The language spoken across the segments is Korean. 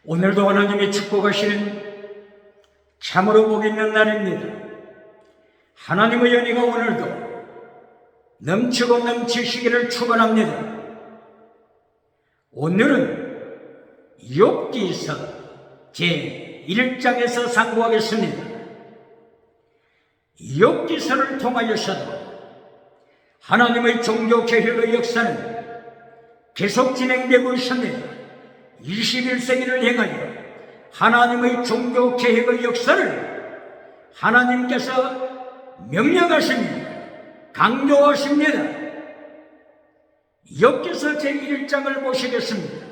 오늘도 하나님이 축복하시는 참으로 복 있는 날입니다. 하나님의 은혜가 오늘도 넘치고 넘치시기를 축원합니다. 오늘은 욥기서 제1장에서 상고하겠습니다. 욥기서를 통하여서도 하나님의 종교 개혁의 역사는 계속 진행되고 있습니다. 21세기를 향하여 하나님의 종교 개혁의 역사를 하나님께서 명령하십니다. 강조하십니다. 욥기서 제1장을 보시겠습니다.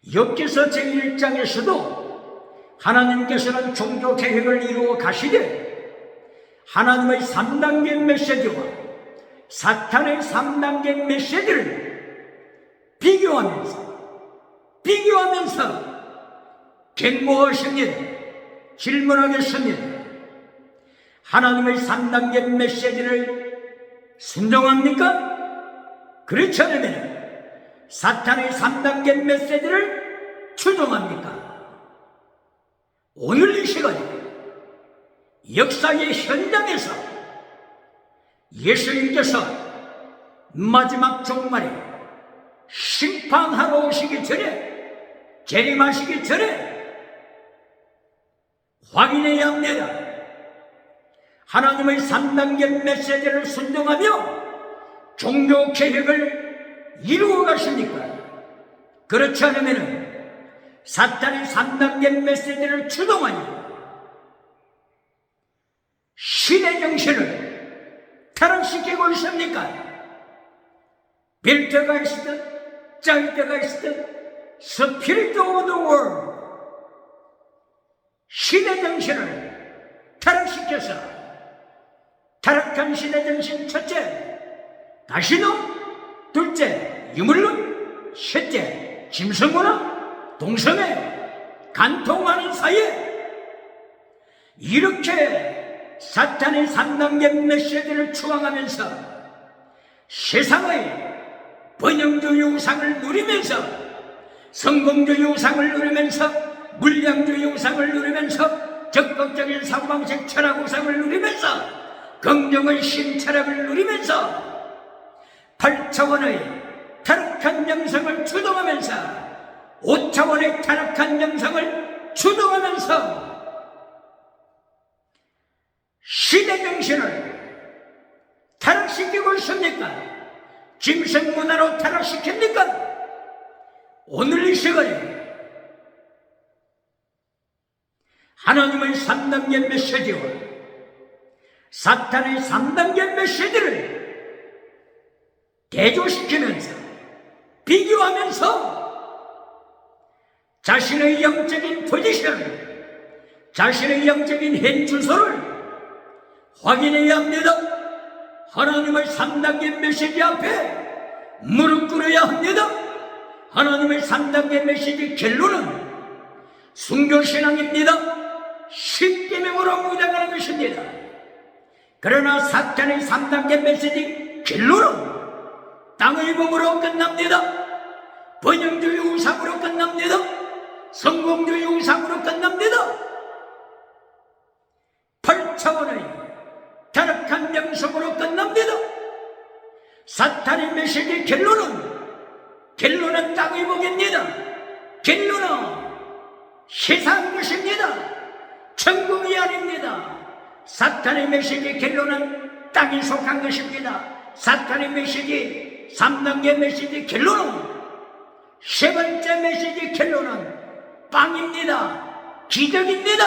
욥기서 제1장에서도 하나님께서는 종교 개혁을 이루어 가시되 하나님의 3단계 메시지와 사탄의 3단계 메시지를 비교하면서 경고하십니다. 질문하겠습니다. 하나님의 3단계 메시지를 순종합니까? 그렇지 않으면 사탄의 3단계 메시지를 추종합니까? 오늘 이 시간에 역사의 현장에서 예수님께서 마지막 종말에 심판하러 오시기 전에, 재림하시기 전에 확인해야 합니다. 하나님의 3단계 메시지를 순종하며 종교 개혁을 이루어 가십니까? 그렇지 않으면 사탄의 3단계 메시지를 추동하여 신의 정신을 타락시키고 있습니까? 빌 때가 있으든 짤 때가 있으든 Spirit of the world, 신의 정신을 타락시켜서 타락한 신의 정신 첫째 가시노, 둘째 유물론, 셋째 짐승문화, 동성애 간통하는 사이에 이렇게 사탄의 3단계 메시지를 추앙하면서 세상의 번영주의 우상을 누리면서, 성공주의 우상을 누리면서, 물량주의 우상을 누리면서, 적극적인 사고방식 철학 우상을 누리면서, 긍정의 신철학을 누리면서 8차원의 타락한 영성을 추동하면서 5차원의 타락한 영성을 추동하면서 시대 정신을 타락시키고 있습니까? 짐승 문화로 타락시킵니까? 오늘 이 시간에 하나님의 3단계 메시지와 사탄의 3단계 메시지를 대조시키면서 비교하면서 자신의 영적인 포지션을, 자신의 영적인 현 주소를 확인해야 합니다. 하나님의 3단계 메시지 앞에 무릎 꿇어야 합니다. 하나님의 3단계 메시지 결론은 순교신앙입니다. 십계명으로 무장하는 것입니다. 그러나 사탄의 3단계 메시지 결론은 땅의 복으로 끝납니다. 번영주의 우상으로 끝납니다. 성공주의 우상으로 끝납니다. 8차원의 타락한 영성으로 끝납니다. 사탄의 메시지 결론은 땅의 복입니다. 결론은 세상 것입니다. 천국이 아닙니다. 사탄의 메시지 결론은 땅에 속한 것입니다. 사탄의 메시지 3단계 메시지 결론은, 세 번째 메시지 결론은 빵입니다. 기적입니다.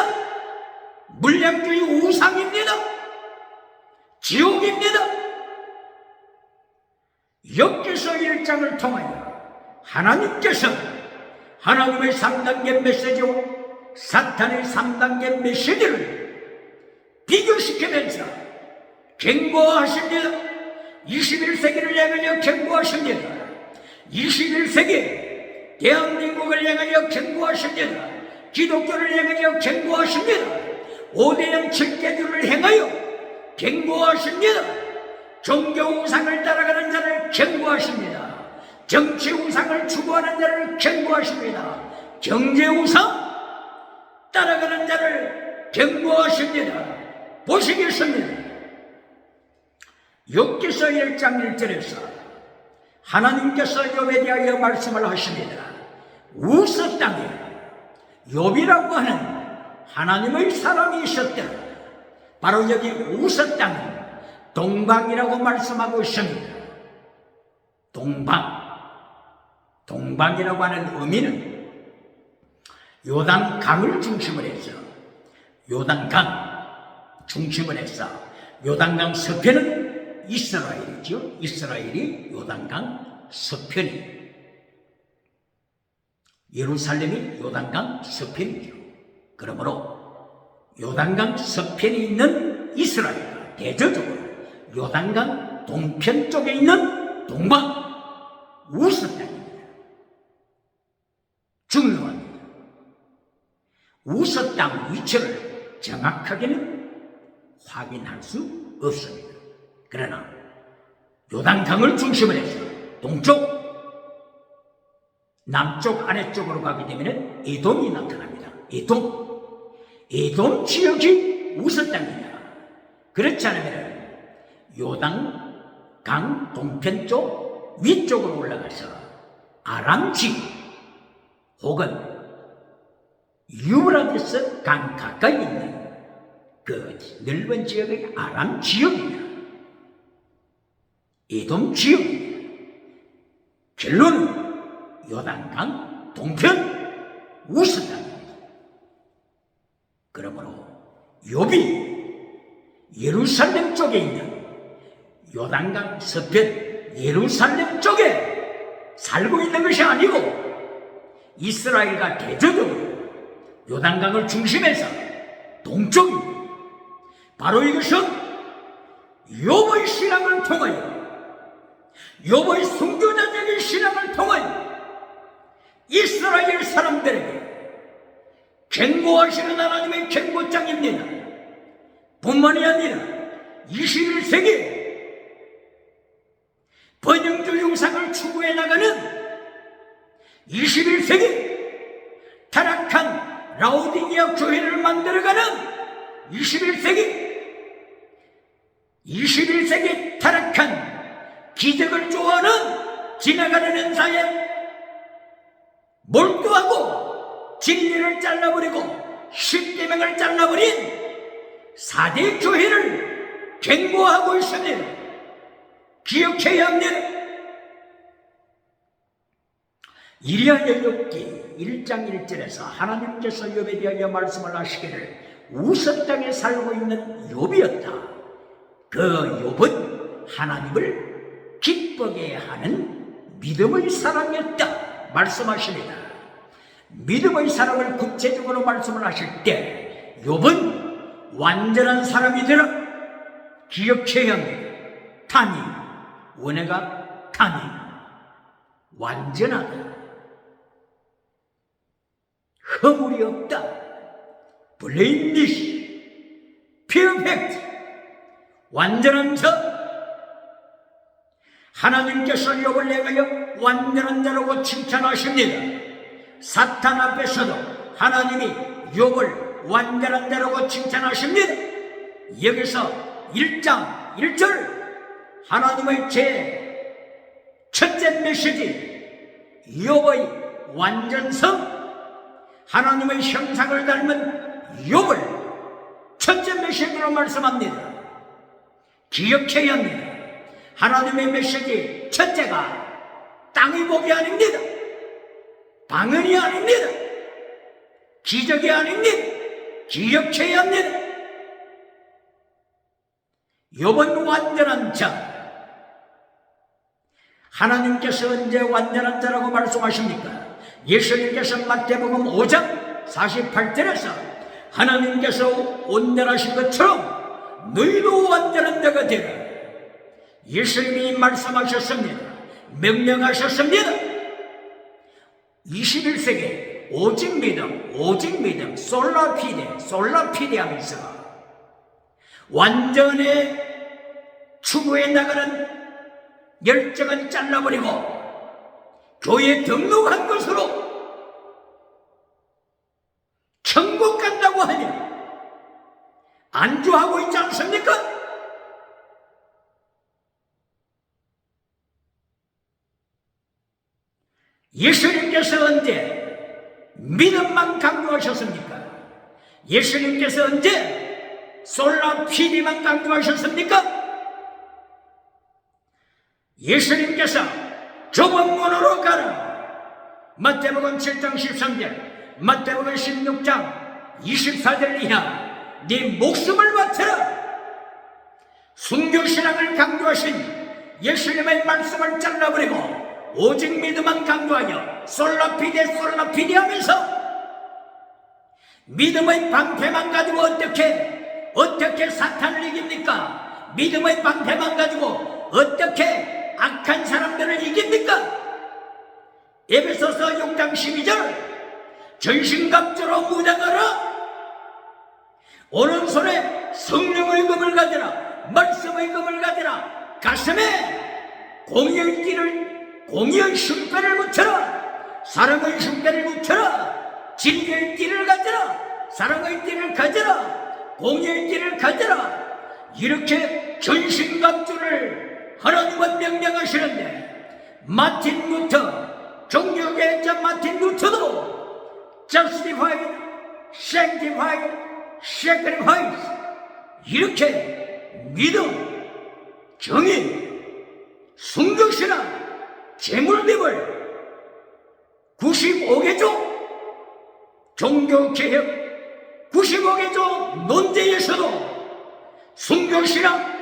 물량주의 우상입니다. 지옥입니다. 욥기서 1장을 통하여 하나님께서 하나님의 3단계 메시지와 사탄의 3단계 메시지를 비교시키면서 경고하십니다. 21세기를 향하여 경고하십니다. 21세기 대한민국을 향하여 경고하십니다. 기독교를 향하여 경고하십니다. 5대양 7개주를 향하여 경고하십니다. 종교 우상을 따라가는 자를 경고하십니다. 정치 우상을 추구하는 자를 경고하십니다. 경제 우상 따라가는 자를 경고하십니다. 보시겠습니다. 욥기서 1장 1절에서 하나님께서 욥에 대하여 말씀을 하십니다. 우스 땅에 욥이라고 하는 하나님의 사람이 있었다. 바로 여기 우스 땅은 동방이라고 말씀하고 있습니다. 동방이라고 하는 의미는 요단강을 중심으로 해서 요단강 중심으로 해서 요단강 서편은 이스라엘이죠. 이스라엘이 요단강 서편이 예루살렘이 요단강 서편이죠. 그러므로 요단강 서편에 있는 이스라엘, 대조적으로 요단강 동편 쪽에 있는 동방 우스 땅입니다. 중요합니다. 우스 땅 위치를 정확하게는 확인할 수 없습니다. 그러나 요단강을 중심으로 해서 동쪽, 남쪽, 아래쪽으로 가게 되면 에돔이 나타납니다. 에돔 지역이 우스 땅입니다. 그렇지 않으면 요단강 동편 쪽 위쪽으로 올라가서 아람 지역 혹은 유브라데스 강 가까이 있는 그 넓은 지역의 아람 지역입니다. 에돔 지역입니다. 결론은 요단강 동편 우스 땅입니다. 그러므로 욥이 예루살렘 쪽에 있는 요단강 서편 예루살렘 쪽에 살고 있는 것이 아니고 이스라엘과 대조적으로 요단강을 중심해서 동쪽입니다. 바로 이것은 욥의 신앙을 통하여 욥의 순교자적인 신앙을 통하여 이스라엘 사람들에게 경고하시는 하나님의 경고장입니다. 뿐만이 아니라 21세기 번영주 영상을 추구해 나가는 21세기 타락한 라오디게아 교회를 만들어가는 21세기 타락한 기적을 좋아하는 지나가는 은사에 몰두하고 진리를 잘라버리고 십계명을 잘라버린 4대 교회를 경고하고 있습니다. 기억해야 합니다. 이리하여 욥기 1장 1절에서 하나님께서 욥에 대하여 말씀을 하시기를 우스 땅에 살고 있는 욥이었다. 그 욥은 하나님을 기쁘게 하는 믿음의 사람이었다 말씀하십니다. 믿음의 사람을 구체적으로 말씀을 하실 때 욥은 완전한 사람이 되라 기억해야 합니다. 타니, 원어가 타니, 완전하다, 허물이 없다, blameless, perfect, 완전한 자. 하나님께서 욥을 내가여 완전한 자라고 칭찬하십니다. 사탄 앞에서도 하나님이 욥을 완전한 자라고 칭찬하십니다. 여기서 1장 1절 하나님의 첫째 메시지 욥의 완전성, 하나님의 형상을 닮은 욥을 첫째 메시지로 말씀합니다. 기억해야 합니다. 하나님의 메시지 첫째가 땅의 복이 아닙니다. 방언이 아닙니다. 기적이 아닙니다. 기억해야 합니다. 욥은 완전한 자. 하나님께서 언제 완전한 자라고 말씀하십니까? 예수님께서 마태복음 5장 48절에서 하나님께서 온전하신 것처럼 너희도 완전한 자가 되라. 예수님이 말씀하셨습니다. 명령하셨습니다. 21세기 오직 믿음, 솔라피데 하면서 완전히 추구해 나가는 열정은 잘라버리고 교회에 등록한 것으로 안주하고 있지 않습니까? 예수님께서 언제 믿음만 강조하셨습니까? 예수님께서 언제 솔라피디만 강조하셨습니까? 예수님께서 좁은 문으로 가라. 마태복음 7장 13절, 마태복음 16장 24절 이하 네 목숨을 바쳐라. 순교신앙을 강조하신 예수님의 말씀을 잘라버리고 오직 믿음만 강조하여 솔라피디 하면서 믿음의 방패만 가지고 어떻게 사탄을 이깁니까? 믿음의 방패만 가지고 어떻게 악한 사람들을 이깁니까? 에베소서 6장 12절 전신갑주로 무장하라. 오른손에 성령의 금을 가져라. 말씀의 금을 가져라. 가슴에 공의의 흉패를 붙여라. 사랑의 흉패를 붙여라. 진리의 띠를 가져라. 사랑의 띠를 가져라. 공의의 띠를 가져라. 이렇게 전신갑주를 하나님은 명령하시는데 마틴 루터, 종교개혁자 마틴 루터도 justified, sanctified, sacrifice 이렇게 믿음, 정의, 순교신앙, 재물비을 95개조 종교개혁 95개조 논제에서도 순교신앙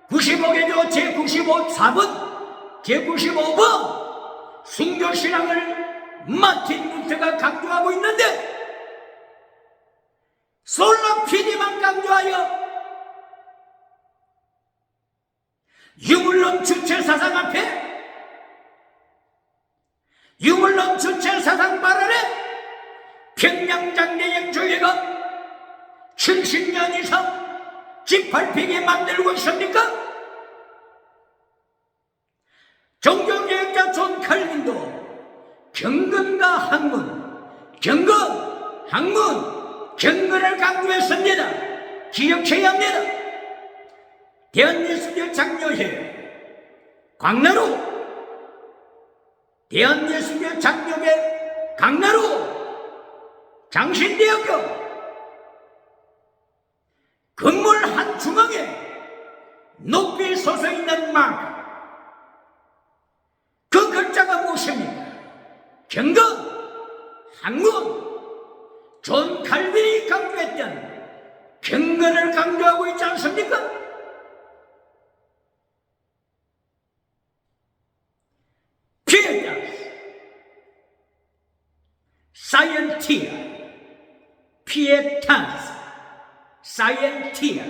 95개조 제95번 제95번 순교신앙을 마틴 루터가 강조하고 있는데 솔라피디만 강조하여 유물론 주체사상 앞에 유물론 주체사상 발언에 평양장례형 조례가 70년 이상 짓밟히게 만들고 있습니까? 종교개혁자 존 칼빈도 경건과 학문, 경건, 학문, 경건을 강조했습니다. 기억해야 합니다. 대한예수교 장로회 광나루, 대한예수교 장로회 광나루, 장신대학교 건물 한 중앙에 높이 솟아 있는 마크, 그 글자가 무엇입니까? 경건, 학문, 존 칼빈이 강조했던 경건을 강조하고 있지 않습니까? 피에타스, 사이언티아, 피에타스, 사이언티아,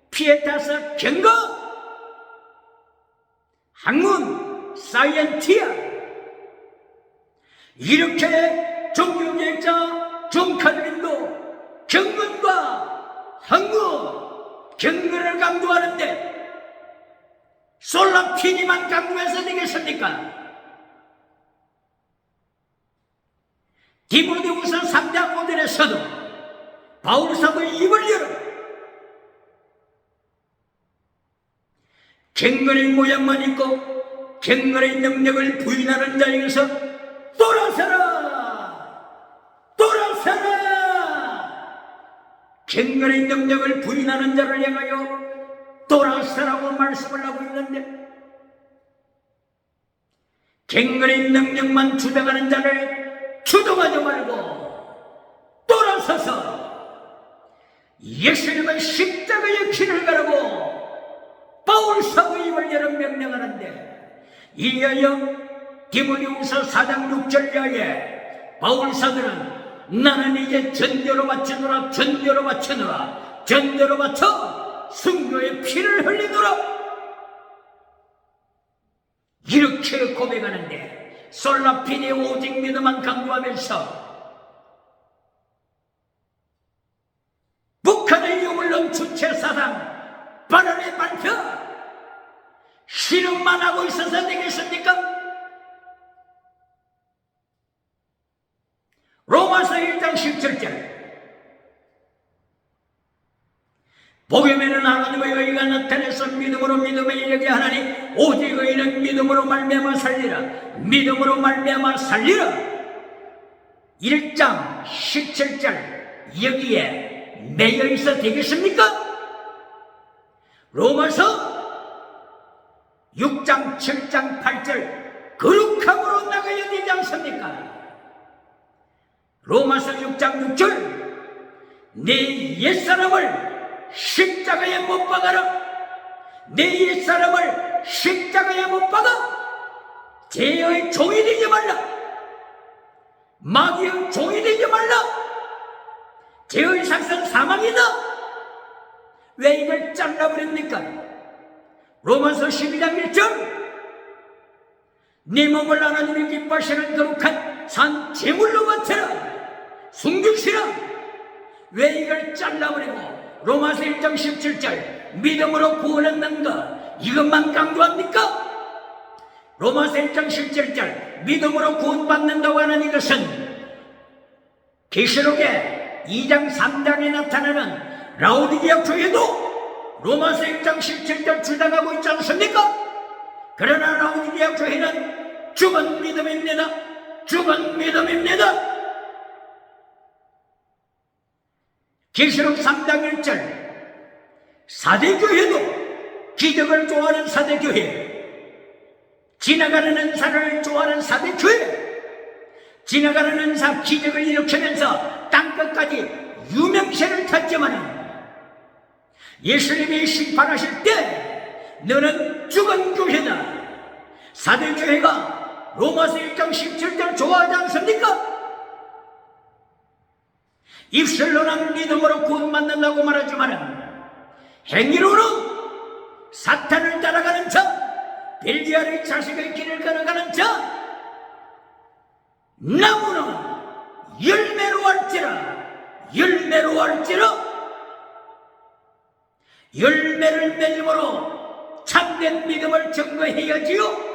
피에타스 경건, 학문, 사이언티아 이렇게 종교개혁자 존 칼빈도 경건과 학문, 경건을 강조하는데 솔라피디만 강조해서 되겠습니까? 디모데후서 3장 5절에서도 바울사도의 입을 열어 경건의 모양만 있고 경건의 능력을 부인하는 자에게서 돌아서라! 경건의 능력을 부인하는 자를 향하여 돌아서라고 말씀을 하고 있는데 경건의 능력만 주장하는 자를 주동하지 말고 돌아서서 예수님의 십자가의 길을 가라고 바울사도의 입을 열어 명령하는데 이하여 디모데후서 4장 6절 이하에 바울사도는 나는 이제 전제로 바치노라 전제로 바쳐 순교의 피를 흘리노라 이렇게 고백하는데 솔라피디의 오직 믿음만 강조하면서 북한의 유물론 주체사상 발언의 발표 실험만 하고 있어서 되겠습니까? 로마서 1장 17절 복음에는 하나님의 의가 나타내서 믿음으로 믿음에 이르게 하나니 오직 의인은 믿음으로 말미암아 살리라. 믿음으로 말미암아 살리라. 1장 17절 여기에 매여 있어 되겠습니까? 로마서 6장 7장 8절 거룩함으로 나가야 되지 않습니까? 로마서 6장 6절 내 옛사람을 십자가에 못 박아라. 내 옛사람을 십자가에 못 박아. 죄의 종이 되지 말라. 마귀의 종이 되지 말라. 죄의 삭은 사망이다. 왜 이걸 잘라버립니까? 로마서 12장 1절 네 몸을 하나님이 기뻐하시는 거룩한 산 제물로 바쳐라. 숨기시라. 왜 이걸 잘라버리고 로마서 1장 17절 믿음으로 구원받는 것 이것만 강조합니까? 로마서 1장 17절 믿음으로 구원받는다고 하는 이것은 계시록의 2장 3장에 나타나는 라오디게아 교회도 로마서 1장 17절 주장하고 있지 않습니까? 그러나 라오디게아 교회는 죽은 믿음입니다. 죽은 믿음입니다. 계시록 3장 1절 사대교회도 기적을 좋아하는 사대교회, 지나가는 은사를 좋아하는 사대교회, 지나가는 은사 기적을 일으키면서 땅끝까지 유명세를 탔지만 예수님이 심판하실 때 너는 죽은 교회다. 사대교회가 로마서 1장 17절 좋아하지 않습니까? 입술로는 믿음으로 구원받는다고 말하지만 행위로는 사탄을 따라가는 자, 벨기아의 자식의 길을 걸어가는 자, 나무는 열매로 할지라. 열매로 할지라. 열매를 맺음으로 참된 믿음을 증거해야지요.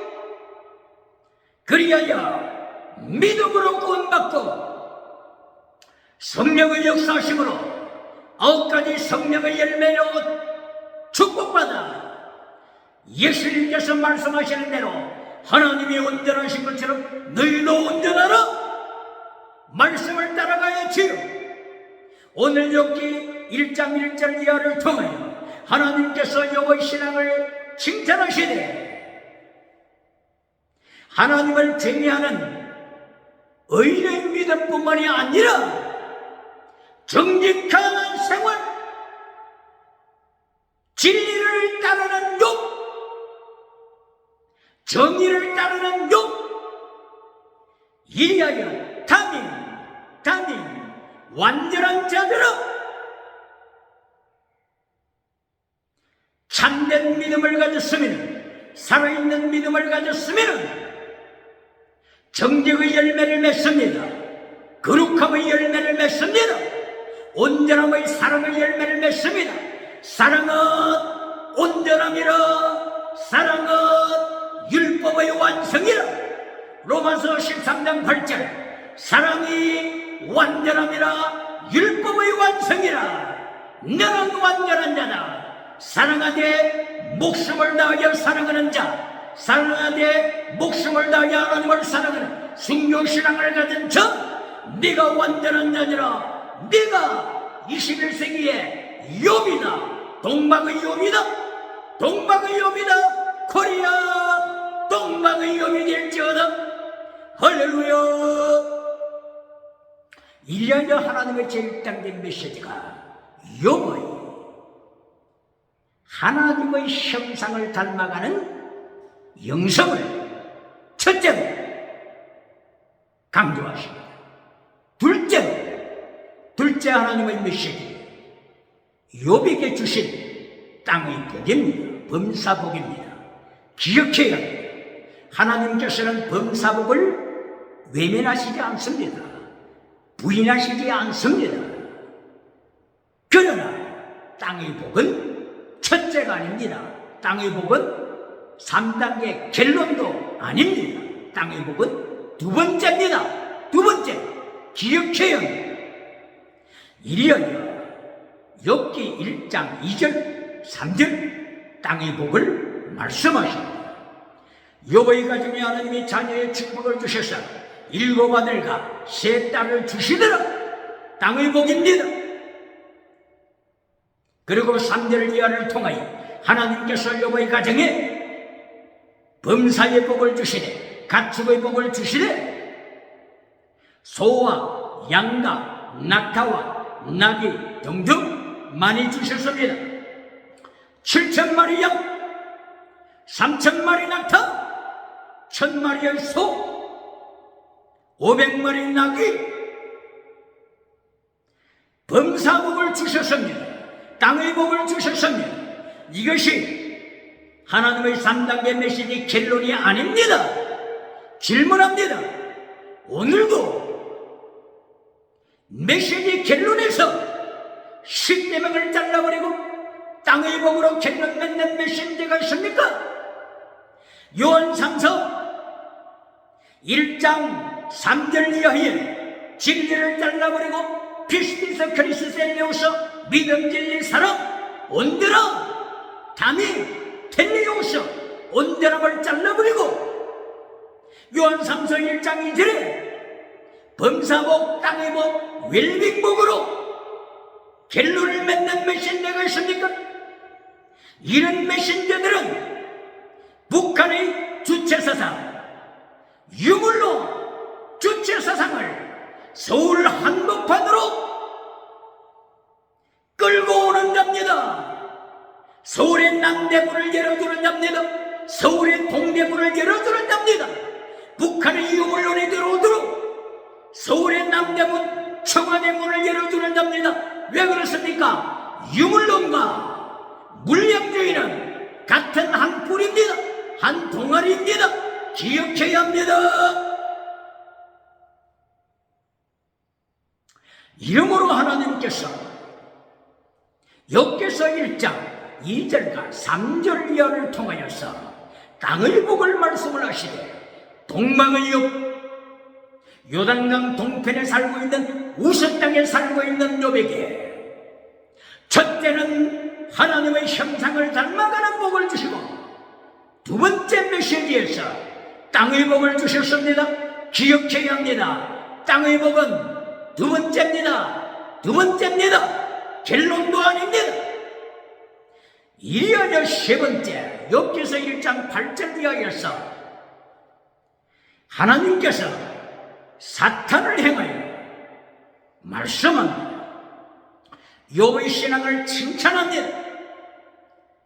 그리하여 믿음으로 구원받고 성령의 역사하심으로 9가지 성령의 열매로 축복받아 예수님께서 말씀하시는 대로 하나님이 온전하신 것처럼 너희도 온전하라. 말씀을 따라가야지요. 오늘 욥기 1장 1절 이하를 통하여 하나님께서 여호와의 신앙을 칭찬하시되 하나님을 경외하는 의인의 믿음뿐만이 아니라 정직한 생활, 진리를 따르는 욕, 정의를 따르는 욕, 이리하여 담임 완전한 자들은 참된 믿음을 가졌으면, 살아있는 믿음을 가졌으면 정직의 열매를 맺습니다. 거룩함의 열매를 맺습니다. 온전함의 사랑의 열매를 맺습니다. 사랑은 온전함이라. 사랑은 율법의 완성이라. 로마서 13장 8절 사랑이 완전함이라. 율법의 완성이라. 너는 완전한 자다. 사랑하되 목숨을 다하여 사랑하는 자, 사랑하되 목숨을 다하여 하나님을 사랑하는 순교신앙을 가진 자, 네가 완전한 자니라. 네가 21세기의 욥이다. 동방의 욥이다. 동방의 욥이다. 코리아 동방의 욥이 될지어다. 할렐루야. 이리하여 하나님의 제일 당긴 메시지가 욥의 하나님의 형상을 닮아가는 영성을 첫째로 강조하십니다. 둘째 하나님의 메시지, 욥에게 주신 땅의 복입니다. 범사복입니다. 기억해야 합니다. 하나님께서는 범사복을 외면하시지 않습니다. 부인하시지 않습니다. 그러나 땅의 복은 첫째가 아닙니다. 땅의 복은 3단계 결론도 아닙니다. 땅의 복은 두 번째입니다. 두 번째, 기억해야 합니다. 이리하여 욥기 1장 2절 3절 땅의 복을 말씀하십니다. 욥의 가정에 하나님이 자녀의 축복을 주셔서 7 아들과 3 딸을 주시더라. 땅의 복입니다. 그리고 3절 이하를 통하여 하나님께서 욥의 가정에 범사의 복을 주시되 가축의 복을 주시되 소와 양과 낙타와 나귀 등등 많이 주셨습니다. 7,000마리 양, 3,000마리 낙타, 1,000마리의 소, 500마리 나귀, 범사복을 주셨습니다. 땅의 복을 주셨습니다. 이것이 하나님의 3단계 메시지 결론이 아닙니다. 질문합니다. 오늘도 메시지 결론에서 10계명을 잘라버리고 땅의 복으로 결론 맺는 메신저가 있습니까? 요한상서 1장 3절 이하에 진리를 잘라버리고 피스티스 크리스셀레오서 믿음 진리 사랑 온데라 담이 텔레오서 온데람을 잘라버리고 요한상서 1장 2절에 범사복 땅의 복 웰빙복으로 결론을 맺는 메신저가 있습니까? 이런 메신저들은 북한의 주체사상 유물로 주체사상을 서울 한복판으로 끌고 오는 자입니다. 서울의 남대문을 열어주는 자입니다. 서울의 동대문을 열어주는 자입니다. 북한의 유물론이 들어오도록 서울의 남대문 청와대 문을 열어주는 자입니다. 왜 그렇습니까? 유물론과 물량주의는 같은 한 뿌리입니다. 한 동아리입니다. 기억해야 합니다. 이러므로 하나님께서 욥기서 1장 2절과 3절 이하를 통하여서 땅의 복을 말씀을 하시되 동방의 욥, 요단강 동편에 살고 있는 우스 땅에 살고 있는 욥에게 첫째는 하나님의 형상을 닮아가는 복을 주시고 두 번째 메시지에서 땅의 복을 주셨습니다. 기억해야 합니다. 땅의 복은 두 번째입니다. 두 번째입니다. 결론도 아닙니다. 이리하여 세 번째 욥기서 1장 8절 이하에서 하나님께서 사탄을 향하여 말씀합니다. 욥의 신앙을 칭찬합니다.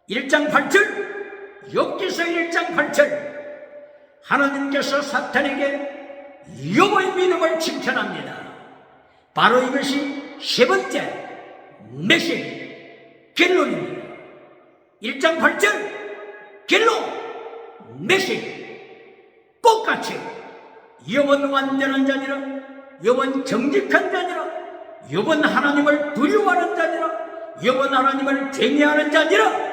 1장 8절 욥기서 1장 8절 하나님께서 사탄에게 욥의 믿음을 칭찬합니다. 바로 이것이 세 번째 메시지 결론입니다. 1장 8절 결론 메시지 똑같이 욥은 완전한 자니라, 욥은 정직한 자니라, 욥은 하나님을 두려워하는 자니라, 욥은 하나님을 경외하는 자니라.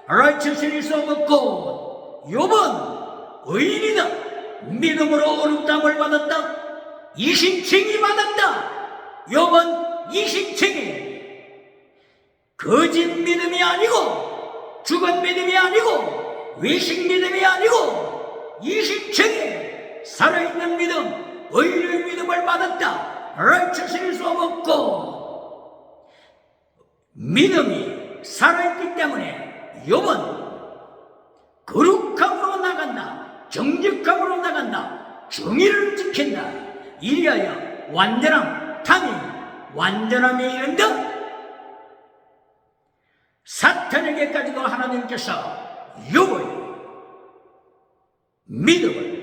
righteousness of God, 욥은 의인이다. 믿음으로 어렵담을 받았다. 이신칭이 받았다. 욥은 이신칭이 거짓 믿음이 아니고 죽은 믿음이 아니고 외식 믿음이 아니고 이신칭이 살아있는 믿음, 의인의 믿음을 받았다. righteousness of God. 믿음이 살아있기 때문에 욥은 거룩함으로 나간다. 정직함으로 나간다. 정의를 지킨다. 이리하여 완전함, 탐임, 완전함에 이른다. 사탄에게까지도 하나님께서 욥의 믿음을,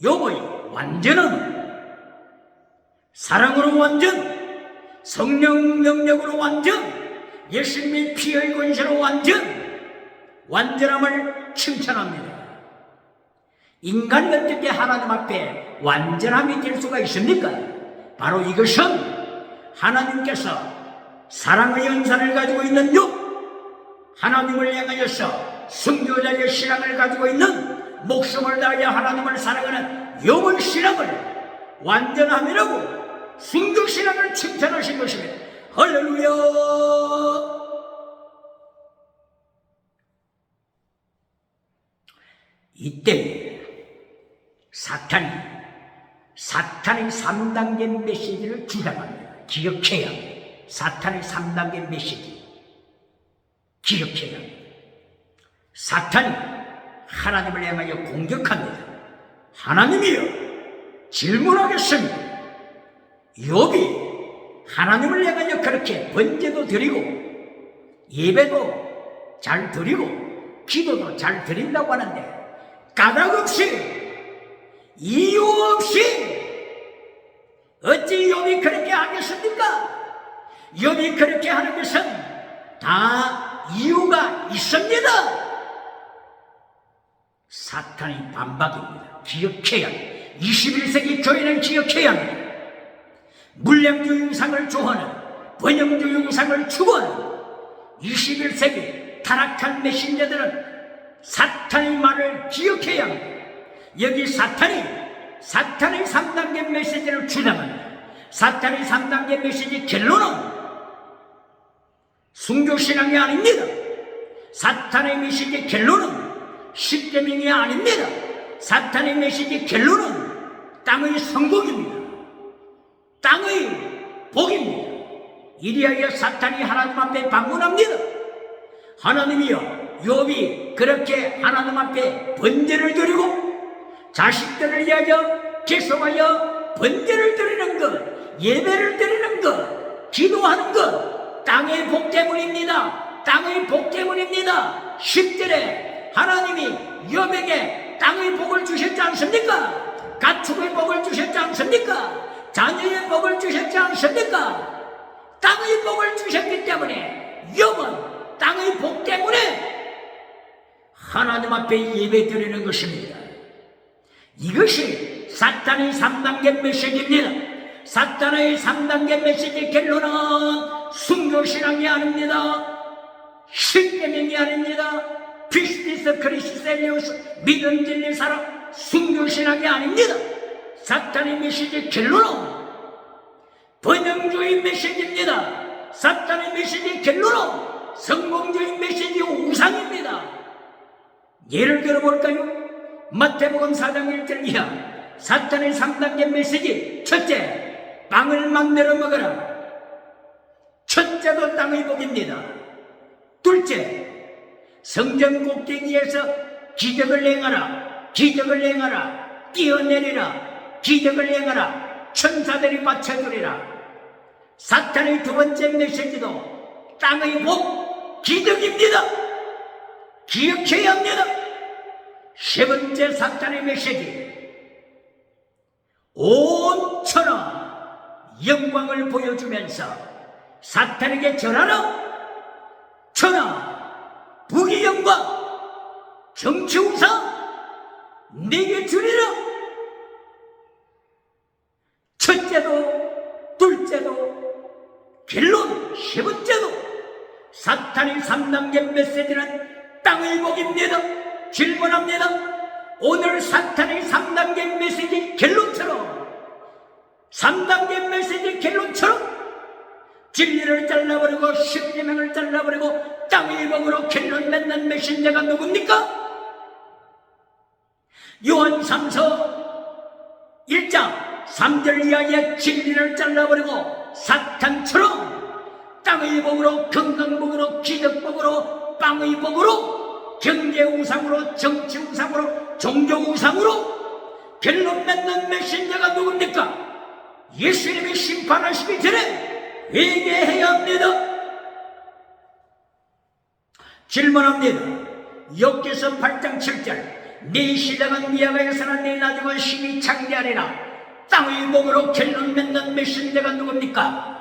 욥의 완전함을 사랑으로 완전, 성령 능력으로 완전, 예수님의 피의 권세로 완전함을 칭찬합니다. 인간이 어떻게 하나님 앞에 완전함이 될 수가 있습니까? 바로 이것은 하나님께서 사랑의 연산을 가지고 있는 욥, 하나님을 향하여서 순교자의 신앙을 가지고 있는 목숨을 다하여 하나님을 사랑하는 욥의 신앙을 완전함이라고 순교신앙을 칭찬하신 것입니다. 할렐루야. 이때 사탄의 3단계 메시지를 주장합니다. 기억해야 합니다. 사탄의 3단계 메시지 기억해야 합니다. 사탄이 하나님을 향하여 공격합니다. 하나님이여 질문하겠습니다. 욥이 하나님을 향하여 그렇게 번제도 드리고 예배도 잘 드리고 기도도 잘 드린다고 하는데 까닭 없이 이유 없이 어찌 욥이 그렇게 하겠습니까? 욥이 그렇게 하는 것은 다 이유가 있습니다. 사탄의 반박입니다. 기억해야 합니다. 21세기 교회는 기억해야 합니다. 물량주 영상을 좋아하는 번영주 영상을 추구하는 21세기 타락한 메신저들은 사탄의 말을 기억해야 합니다. 여기 사탄의 3단계 메시지를 주장합니다. 사탄의 3단계 메시지 결론은 순교신앙이 아닙니다. 사탄의 메시지 결론은 십계명이 아닙니다. 사탄의 메시지 결론은 땅의 성공입니다. 땅의 복입니다. 이리하여 사탄이 하나님 앞에 방문합니다. 하나님이여 욥이 그렇게 하나님 앞에 번제를 드리고 자식들을 위하여 계속하여 번제를 드리는 것, 예배를 드리는 것, 기도하는 것 땅의 복 때문입니다. 땅의 복 때문입니다. 10절에 하나님이 욥에게 땅의 복을 주셨지 않습니까? 가축의 복을 주셨지 않습니까? 자녀의 복을 주셨지 않습니까? 땅의 복을 주셨기 때문에 욥은 땅의 복 때문에 하나님 앞에 예배 드리는 것입니다. 이것이 사탄의 3단계 메시지입니다. 사탄의 3단계 메시지 결론은 순교신앙이 아닙니다. 십계명이 아닙니다. 피스티스 크리스텔리우스 믿음 진리 사랑 순교신앙이 아닙니다. 사탄의 메시지 결론은 번영주의 메시지입니다. 사탄의 메시지 결론은 성공주의 메시지 우상입니다. 예를 들어볼까요? 마태복음 4장 1절 이하 사탄의 3단계 메시지 첫째, 빵을 만들어 먹어라. 첫째도 땅의 복입니다. 둘째, 성전 꼭대기에서 기적을 행하라. 기적을 행하라. 뛰어내리라. 기적을 행하라. 천사들이 받쳐주리라. 사탄의 두 번째 메시지도 땅의 복, 기적입니다. 기억해야 합니다. 세 번째 사탄의 메시지, 온 천하 영광을 보여주면서 사탄에게 절하라. 천하 부귀 영광 정치 우상 내게 주리라. 첫째도 둘째도 결론 세 번째도 사탄의 3단계 메시지는 땅의 복입니다. 질문합니다. 오늘 사탄의 3단계 메시지 결론처럼 3단계 메시지 결론처럼 진리를 잘라버리고 십계명을 잘라버리고 땅의 복으로 결론 맺는 메신저가 누굽니까? 요한 3서 1장 3절 이하의 진리를 잘라버리고 사탄처럼 땅의 복으로 건강복으로 기적복으로 빵의 복으로 경제 우상으로 정치 우상으로 종교 우상으로 결론 맺는 메신저가 누굽니까? 예수님이 심판하시기 전에 회개해야 합니다. 질문합니다. 욥기서 8장 7절 네 시작은 미아가에서나 네 나중은 심히 창대하리라. 땅의 복으로 결론 맺는 메신저가 누굽니까?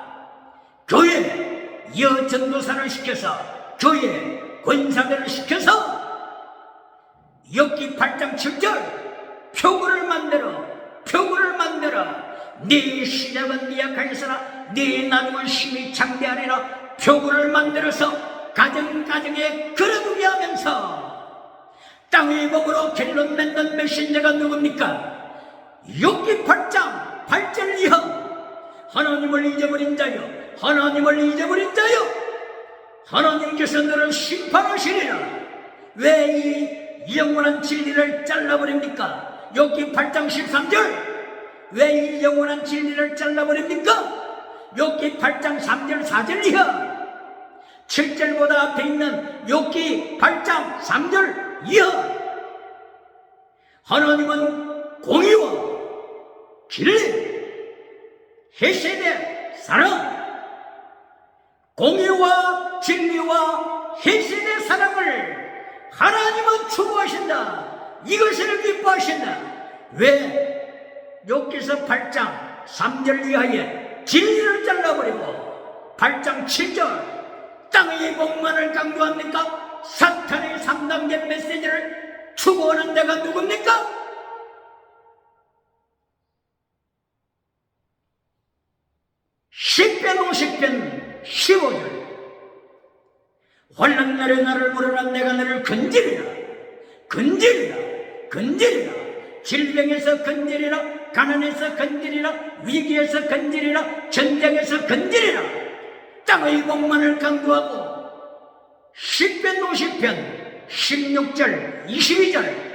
교회 여전도사를 시켜서 교회 권사들을 시켜서 욥기 8장 7절 표구를 만들어 네 시작은 미약하였으나 네 나중은 심히 창대하리라. 표구를 만들어서 가정가정에 걸어두게 하면서 땅의 복으로 결론 맺는 메신저가 누굽니까? 욥기 8장 8절 이하 하나님을 잊어버린 자여, 하나님을 잊어버린 자여, 하나님께서 너를 심판하시리라. 왜 이 영원한 진리를 잘라버립니까? 욥기 8장 13절. 왜 이 영원한 진리를 잘라버립니까? 욥기 8장 3절 4절 이하, 7절보다 앞에 있는 욥기 8장 3절 이하. 하나님은 공의와 진리, 헤세드 사랑, 공의와 진리와 헤세드 사랑을 하나님은 추구하신다. 이것을 기뻐하신다. 왜 욥기서 8장 3절 이하에 진리를 잘라버리고 8장 7절 땅의 복만을 강조합니까? 사탄의 3단계 메시지를 추구하는 데가 누굽니까? 시편 50편 15절. 환난 날에 나를 물으라. 내가 너를 건지리라. 건지리라. 건지리라. 질병에서 건지리라. 가난에서 건지리라. 위기에서 건지리라. 전쟁에서 건지리라. 땅의 복만을 강조하고 시편 50편 16절 22절.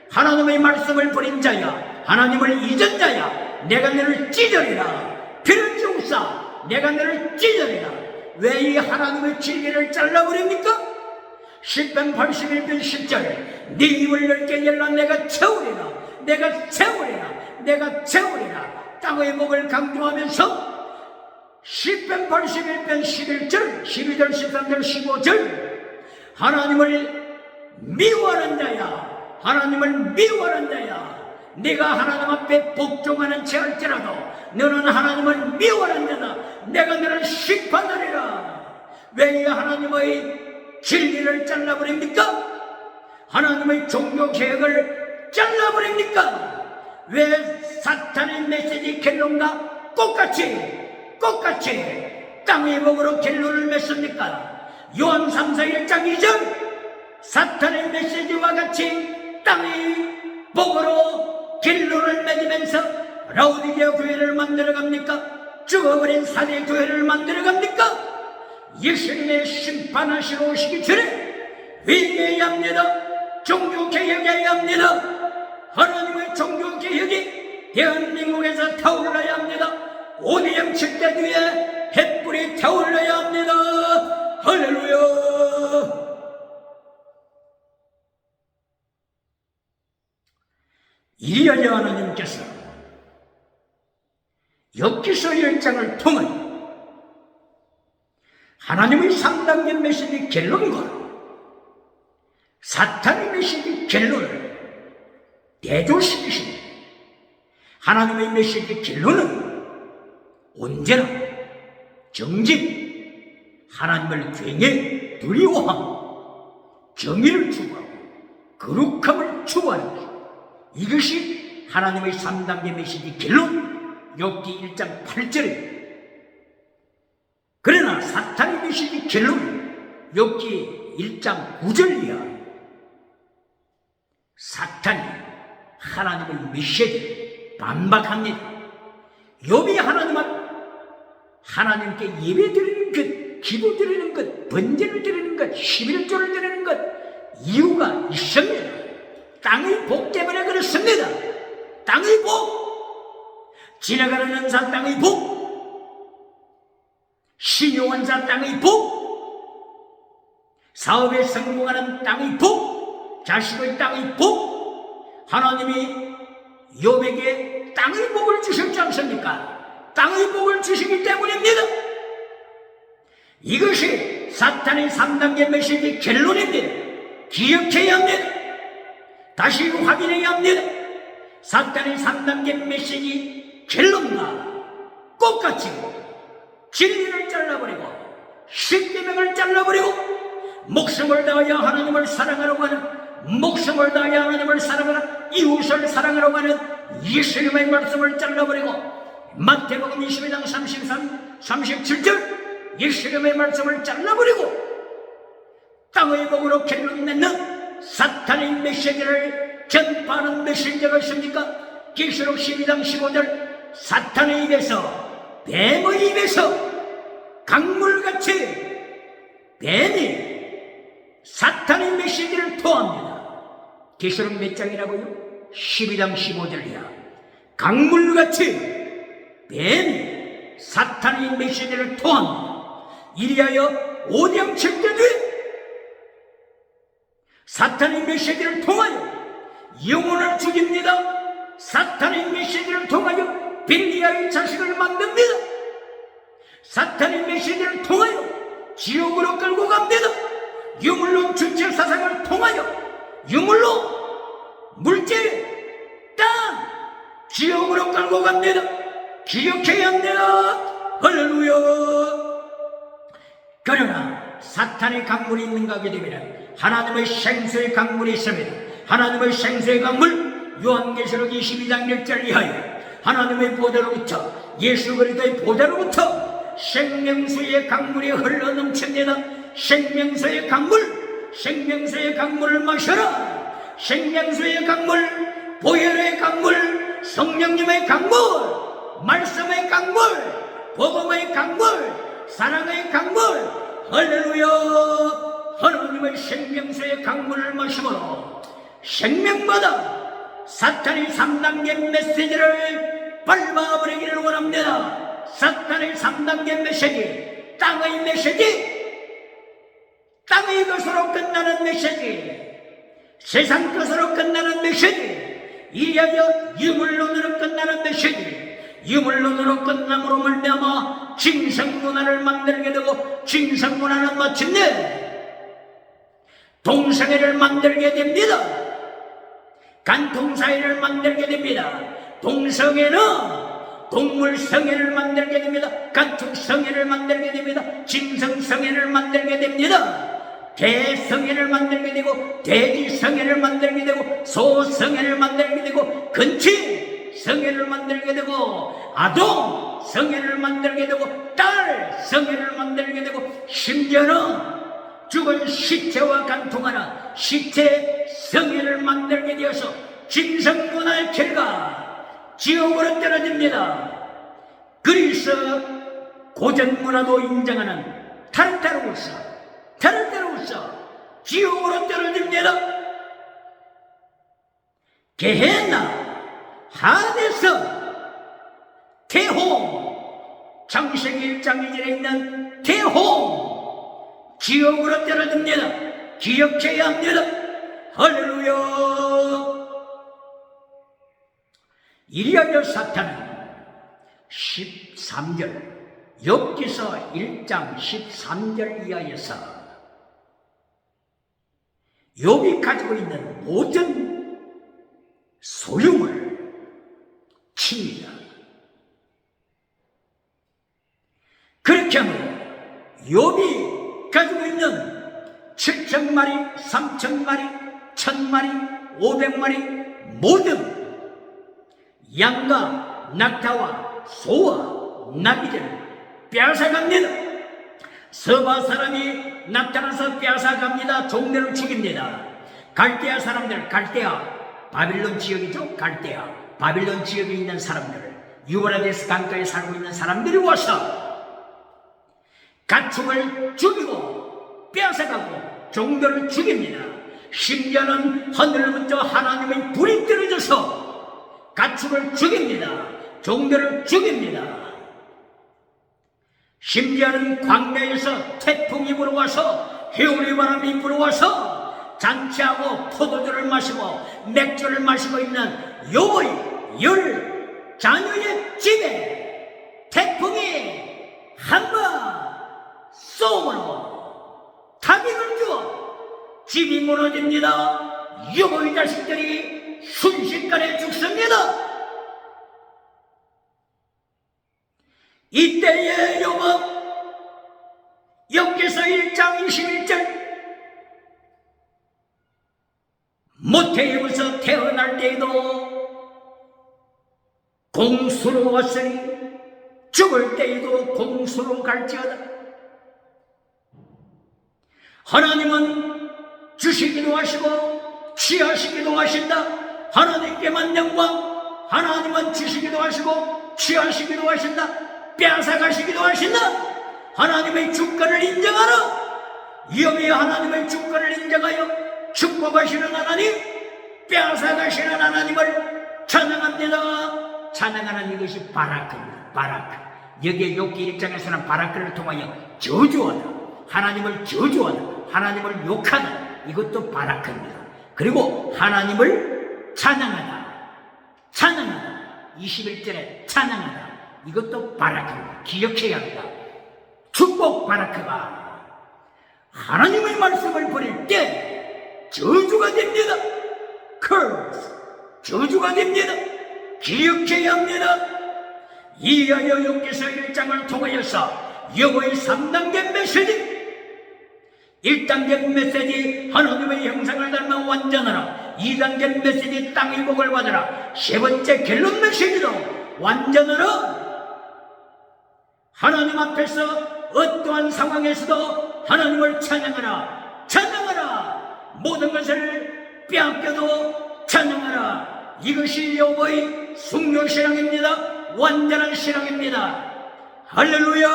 하나님의 말씀을 버린 자야, 하나님을 잊은 자야, 내가 너를 찢으리라. 피를 중사 내가 너를 찢으리라. 왜 이 하나님의 진리를 잘라버립니까? 시편 81편 10절. 네 입을 넓게 열라. 내가 채우리라. 내가 채우리라. 내가 채우리라. 땅의 복을 강조하면서 시편 81편 11절 12절 13절 15절. 하나님을 미워하는 자야, 하나님을 미워하는 자야, 네가 하나님 앞에 복종하는 채 할지라도 너는 하나님을 미워하는 자다. 내가 너를 심판하리라. 왜 이 하나님의 진리를 잘라버립니까? 하나님의 종교개혁을 잘라버립니까? 왜 사탄의 메시지 결론과 똑같이 땅의 복으로 결론을 맺습니까? 요한 3서 1장 2절. 사탄의 메시지와 같이 땅의 복으로 결론을 맺으면서 라오디게아 교회를 만들어갑니까? 죽어버린 사대 교회를 만들어갑니까? 예수님의 심판하시러 오시기 전에 회개해야 합니다. 종교개혁해야 합니다. 하나님의 종교개혁이 대한민국에서 타올라야 합니다. 오대영 7대 뒤에 햇불이 타올라야 합니다. 할렐루야. 이리하여 하나님께서 욥기서 1장을 통해 하나님의 3단계 메시지 결론과 사탄의 메시지 결론을 대조시키십니다. 하나님의 메시지 결론은 언제나 정직, 하나님을 굉장히 두려워하고 정의를 추구하고 거룩함을 추구하는 것입니다. 이것이 하나님의 3단계 메시지 결론 욥기 1장 8절입니다. 그러나 사탄의 메시지 결론 욥기 1장 9절 이하. 사탄이 하나님의 메시지를 반박합니다. 욥이 하나님께 예배드리는 것, 기도드리는 것, 번제를 드리는 것, 11조를 드리는 것 이유가 있습니다. 땅의 복 때문에 그렇습니다. 땅의 복, 지나가는 은사 땅의 복, 신용한 자 땅의 복, 사업에 성공하는 땅의 복, 자식의 땅의 복. 하나님이 욥에게 땅의 복을 주셨지 않습니까? 땅의 복을 주시기 때문입니다. 이것이 사탄의 3단계 메시지 결론입니다. 기억해야 합니다. 다시 확인해야 합니다. 사탄의 3단계 메시지 결론과 똑같이 진리를 잘라버리고 십계명을 잘라버리고 목숨을 다하여 하나님을 사랑하라고 하는, 목숨을 다하여 하나님을 사랑하라, 이웃을 사랑하라고 하는 예수님의 말씀을 잘라버리고 마태복음 22장 37절 예수님의 말씀을 잘라버리고 땅의 복으로 결론 맺는 사탄의 메시지를 전파하는 메시지가 있습니까? 계시록 12장 15절 사탄의 입에서 뱀의 입에서 강물같이 뱀이 사탄의 메시지를 토합니다. 계시록 몇 장이라고요? 12장 15절이야. 강물같이 뱀이 사탄의 메시지를 토합니다. 이리하여 5장 7절 뒤에 사탄의 메시지를 통하여 영혼을 죽입니다. 사탄의 메시지를 통하여 빌리아의 자식을 만듭니다. 사탄의 메시지를 통하여 지옥으로 끌고 갑니다. 유물론 주체 사상을 통하여 유물로 물질, 땅, 지옥으로 끌고 갑니다. 기억해야 합니다. 할렐루야. 그러나 사탄의 강물이 있는가 하게 되면 하나님의 생수의 강물이 있습니다. 하나님의 생수의 강물, 요한계시록 22장 1절 이하여 하나님의 보좌로부터, 예수 그리스도의 보좌로부터 생명수의 강물이 흘러넘칩니다. 생명수의 강물, 생명수의 강물을 마셔라. 생명수의 강물, 보혈의 강물, 성령님의 강물, 말씀의 강물, 복음의 강물, 사랑의 강물. 할렐루야. 하나님의 생명수의 강물을 마시므로 생명마다 사탄의 3단계 메시지를 밟아버리기를 원합니다. 사탄의 3단계 메시지, 땅의 메시지, 땅의 것으로 끝나는 메시지, 세상 것으로 끝나는 메시지, 이리하여 유물론으로 끝나는 메시지, 유물론으로 끝남으로 말미암아 징성문화를 만들게 되고, 징성문화는 마침내 동성애를 만들게 됩니다. 간통사회를 만들게 됩니다. 동성애는 동물성애를 만들게 됩니다. 간통성애를 만들게 됩니다. 짐승성애를 만들게 됩니다. 개성애를 만들게 되고, 돼지성애를 만들게 되고, 소성애를 만들게 되고, 근친성애를 만들게 되고, 아동성애를 만들게 되고, 딸성애를 만들게 되고, 심지어는 죽은 시체와 간통하는 시체 성애를 만들게 되어서 짐승문화의 결과 지옥으로 떨어집니다. 그리스 고전문화도 인정하는 타르타르우스 지옥으로 떨어집니다. 게헤나, 하데스, 태홍, 창세기 1장 2절에 있는 태홍, 지옥으로 떨어집니다. 기억해야 합니다. 할렐루야. 이리하여 사탄은 13절, 욥기서 1장 13절 이하에서 욥이 가지고 있는 모든 소유물 칩니다. 그렇게 하면 욥이 가지고 있는 7,000마리, 3,000마리, 1,000마리, 500마리 모든 양과 낙타와 소와 나귀들을 빼앗아갑니다. 서바 사람이 나타나서 빼앗아갑니다. 종들을 죽입니다. 갈대아 사람들, 갈대아 바빌론 지역이죠. 갈대아 바빌론 지역에 있는 사람들, 유브라데스 강가에 살고 있는 사람들이 와서 가축을 죽이고 빼앗아가고 종들을 죽입니다. 심지어는 하늘로부터 하나님의 불이 떨어져서 가축을 죽입니다. 종들을 죽입니다. 심지어는 광야에서 태풍이 불어와서 해오리 바람이 불어와서 잔치하고 포도주를 마시고 맥주를 마시고 있는 욥의 10 자녀의 집에 태풍이 한번 쏘므로 타격을 주어 집이 무너집니다. 욥의 자식들이 순식간에 죽습니다. 이때에 욥은 욥기서 1장 21절 모태에서 태어날 때에도 공수로 왔으니 죽을 때에도 공수로 갈지어다. 하나님은 주시기도 하시고 취하시기도 하신다. 하나님께만 영광. 하나님은 주시기도 하시고 취하시기도 하신다. 빼앗아가시기도 하신다. 하나님의 주권을 인정하라. 여기 하나님의 주권을 인정하여 축복하시는 하나님, 빼앗아가시는 하나님을 찬양합니다. 찬양하는 이것이 바라크입니다. 바라크. 여기에 욥기 1장에서는 바라크를 통하여 저주하다, 하나님을 저주하다, 하나님을 욕하다, 이것도 바라크입니다. 그리고 하나님을 찬양하다, 찬양하다, 21절에 찬양하다, 이것도 바라크입니다. 기억해야 합니다. 축복 바라크가 하나님의 말씀을 버릴 때 저주가 됩니다. curse, 저주가 됩니다. 기억해야 합니다. 이하여 욥기서 1장을 통하여서 여호와의 3단계 메시지, 1단계 메시지 하나님의 형상을 닮아 완전하라, 2단계 메시지 땅의 복을 받으라, 세 번째 결론 메시지도 완전하라. 하나님 앞에서 어떠한 상황에서도 하나님을 찬양하라, 찬양하라. 모든 것을 빼앗겨도 찬양하라. 이것이 여호와의 순교신앙입니다. 완전한 신앙입니다. 할렐루야.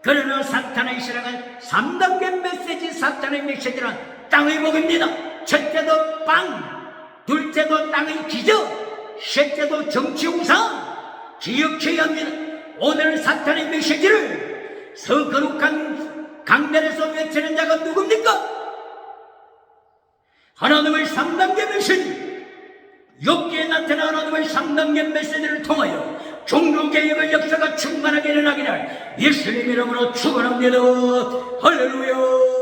그러나 사탄의 신앙은 3단계 메시지, 사탄의 메시지는 땅의 복입니다. 첫째도 빵, 둘째도 땅의 기적, 셋째도 정치 우상. 기억해야 합니다. 오늘 사탄의 메시지를 거룩한 강단에서 외치는 자가 누굽니까? 하나님의 3단계 메시지, 욥기에 나타난 하나님의 3단계 메시지를 통하여 종교개혁의 역사가 충만하게 일어나기를 예수님 이름으로 축원합니다. 할렐루야.